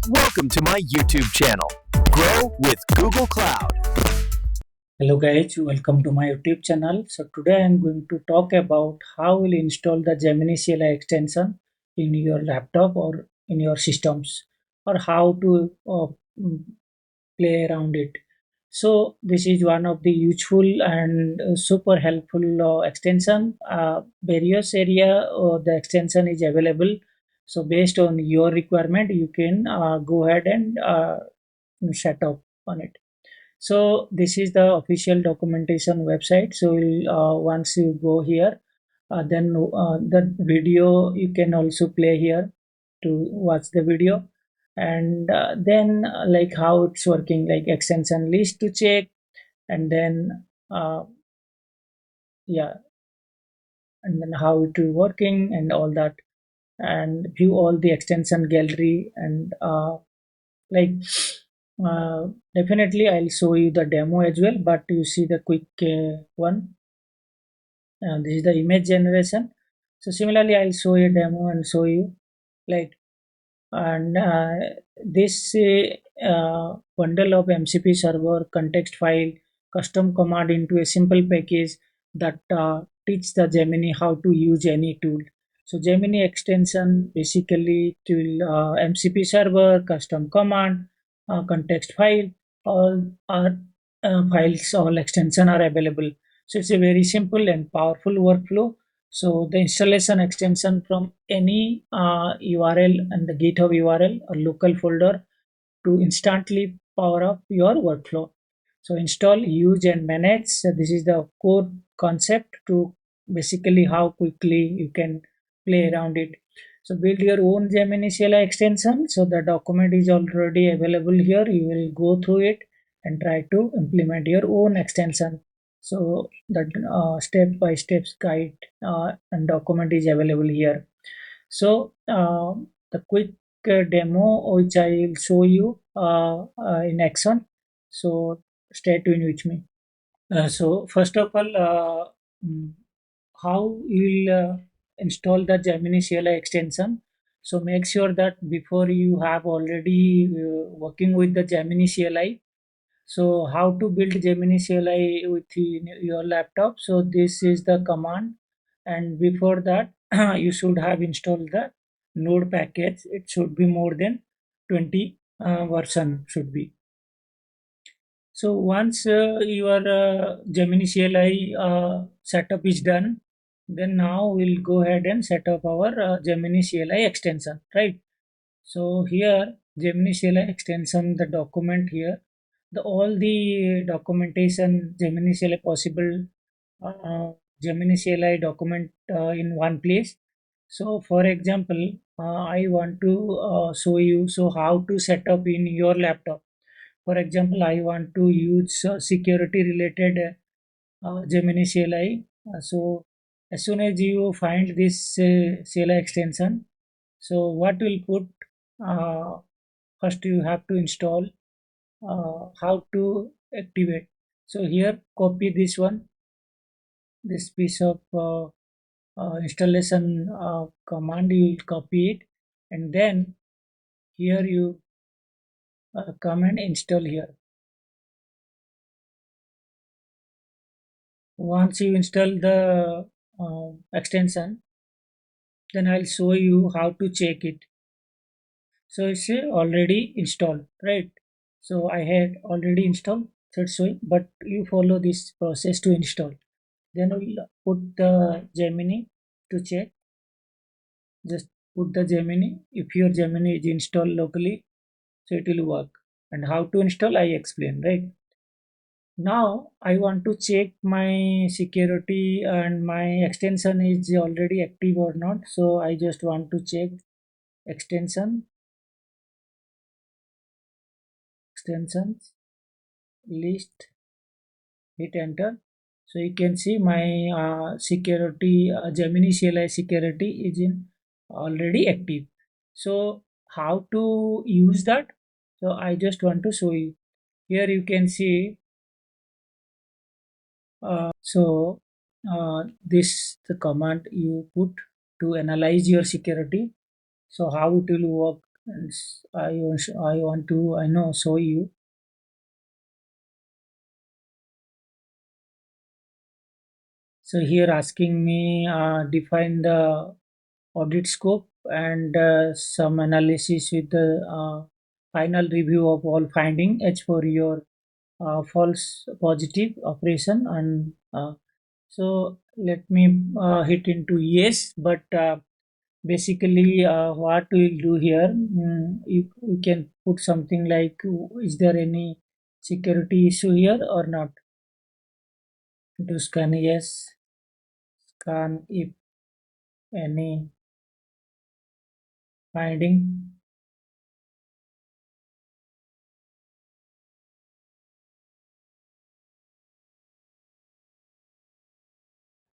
Welcome to my YouTube channel, Grow with Google Cloud. Hello guys, welcome to my YouTube channel. So today I am going to talk about how we'll install the Gemini-CLI extension in your laptop or in your systems, or how to play around it. So this is one of the useful and super helpful extension. Various area the extension is available. So based on your requirement, you can go ahead and set up on it. So this is the official documentation website. So once you go here, then the video you can also play here to watch the video, and then like how it's working, like extension list to check, and then yeah, and then how it will working and all that, and view all the extension gallery, and like uh, definitely I'll show you the demo as well, but you see the quick one. This is the image generation. So similarly I'll show you a demo and show you, like, and this bundle of MCP server context file custom command into a simple package that teach the Gemini how to use any tool. So Gemini extension basically to MCP server custom command context file, all are files, all extension are available. So it's a very simple and powerful workflow. So the installation extension from any URL and the GitHub URL or local folder to instantly power up your workflow. So install, use and manage. So this is the core concept to basically how quickly you can play around it. So build your own Gemini CLI extension. So the document is already available here. You will go through it and try to implement your own extension. So that step by steps guide and document is available here. So the quick demo which I will show you in action. So stay tuned with me. So first of all, mm, how you will install the Gemini CLI extension. So make sure that before you have already working with the Gemini CLI. So how to build Gemini CLI with your laptop. So this is the command, and before that you should have installed the Node package. It should be more than 20 version should be. So once your Gemini CLI setup is done, then now we'll go ahead and set up our Gemini CLI extension, right? So here Gemini CLI extension, the document here, the all the documentation Gemini CLI possible Gemini CLI document in one place. So for example, I want to show you so how to set up in your laptop. For example, I want to use security related Gemini CLI. So as soon as you find this CLI extension, so what will put first you have to install how to activate. So here copy this one, this piece of installation command, you will copy it, and then here you come and install here. Once you install the extension, then I'll show you how to check it. So it's already installed, right? So I had already installed, that's why, but you follow this process to install. Then we'll put the Gemini to check. Just put the Gemini. If your Gemini is installed locally, so it will work. And how to install, I explain, right? Now I want to check my security and my extension is already active or not. So I just want to check extensions list, hit enter. So you can see my security Gemini CLI security is in already active. So how to use that? So I just want to show you. Here you can see this the command you put to analyze your security. So how it will work And I want to show you. So here asking me define the audit scope and some analysis with the final review of all finding H for your false positive operation. And so let me hit into yes. But basically what we'll do here, we can put something like, is there any security issue here or not? To scan yes, scan if any finding.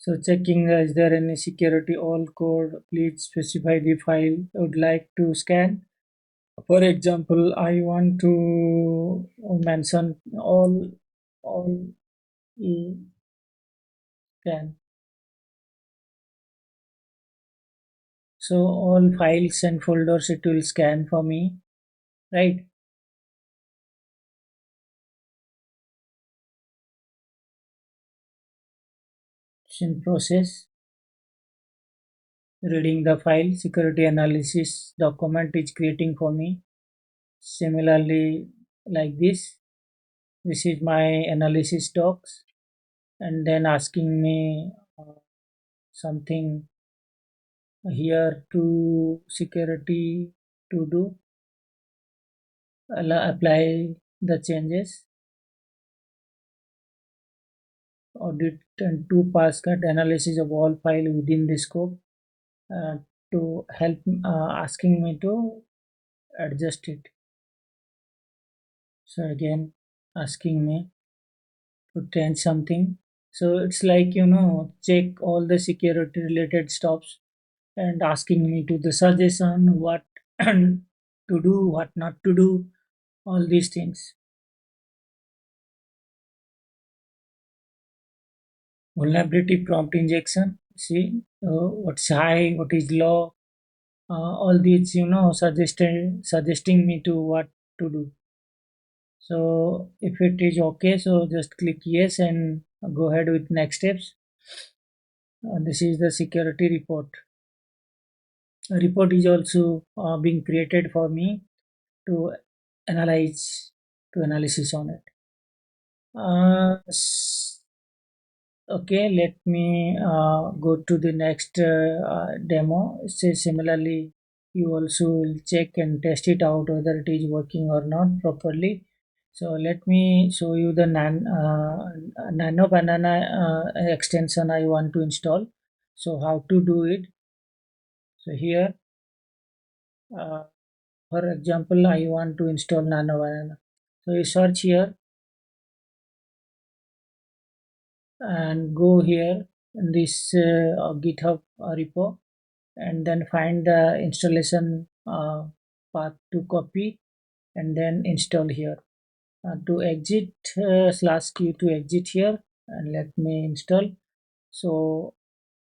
So checking, is there any security all code, please specify the file I would like to scan. For example, I want to mention all scan. So all files and folders it will scan for me, right? It's in process. Reading the file, security analysis document is creating for me. Similarly, like this is my analysis docs, and then asking me something here to security to do, apply the changes, audit and to pass cut analysis of all file within the scope, uh, to help asking me to adjust it. So again asking me to change something. So it's like, check all the security related stuffs and asking me to the suggestion what to do, what not to do, all these things. Vulnerability prompt injection. See, what's high, what is low, all these, suggesting me to what to do. So if it is okay, so just click yes and go ahead with next steps. This is the security report. A report is also being created for me to analyze, to analysis on it. Okay, let me go to the next demo. Say similarly, you also will check and test it out whether it is working or not properly. So let me show you the Nano Banana extension I want to install. So how to do it? So here, uh, for example, I want to install Nano Banana. So you search here and go here in this GitHub repo, and then find the installation path to copy and then install here. To exit, slash q to exit here, and let me install. So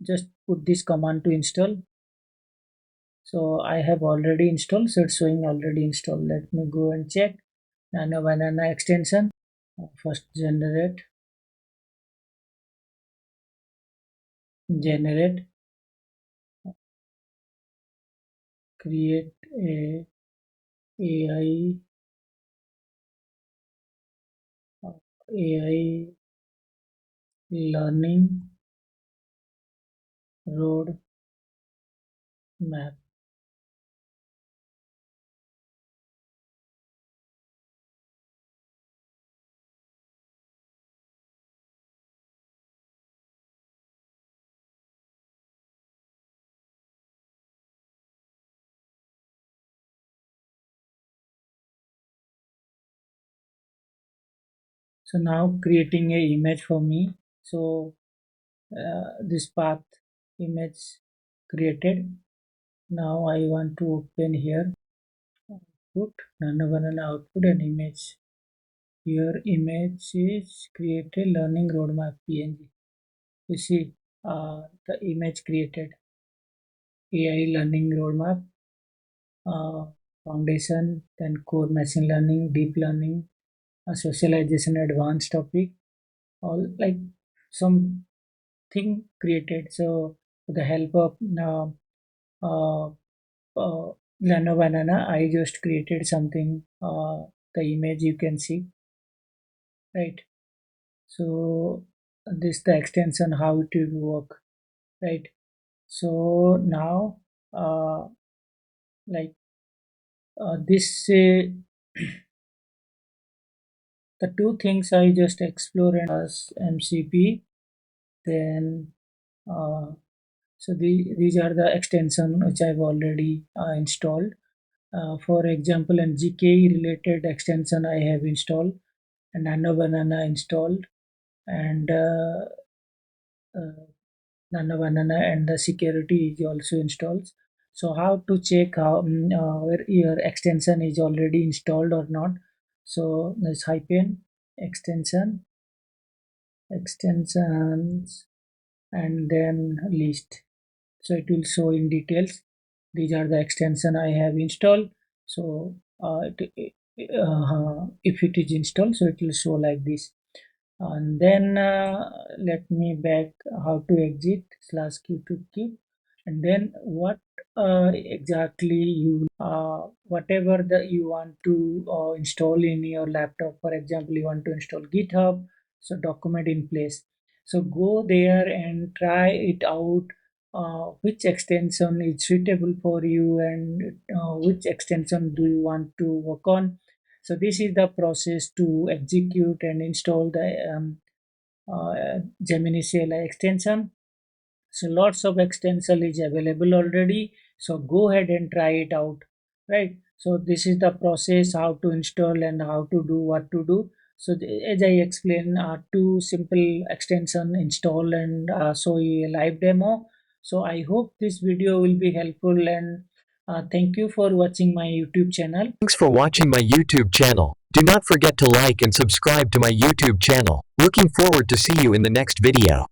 just put this command to install. So I have already installed, so it's showing already installed. Let me go and check. Nano Banana extension. First generate create a AI AI learning road map. So now creating a image for me. So this path image created. Now I want to open here, output, nano banana output and image. Here image is created learning roadmap PNG. You see the image created AI learning roadmap. foundation, then core machine learning, deep learning, socialization, advanced topic, all like some thing created. So with the help of uh, uh, Lano Banana, I just created something. The image you can see, right? So this the extension how it will work, right? So now, like this, the two things I just explored as MCP, then so these are the extension which I've already installed. For example, an GKE related extension I have installed, and Nano Banana installed, and Nano Banana and the security is also installed. So how to check how where your extension is already installed or not? So there's hyphen extensions and then list. So it will show in details. These are the extension I have installed. So if it is installed, so it will show like this. And then let me back how to exit /q to keep, and then what exactly you whatever that you want to install in your laptop. For example, you want to install GitHub, so document in place. So go there and try it out, which extension is suitable for you, and which extension do you want to work on. So this is the process to execute and install the Gemini-CLI extension. So lots of extension is available already. So go ahead and try it out, right? So this is the process how to install and how to do what to do. So as I explained, two simple extension install and show you a live demo. So I hope this video will be helpful, and thank you for watching my YouTube channel. Thanks for watching my YouTube channel. Do not forget to like and subscribe to my YouTube channel. Looking forward to see you in the next video.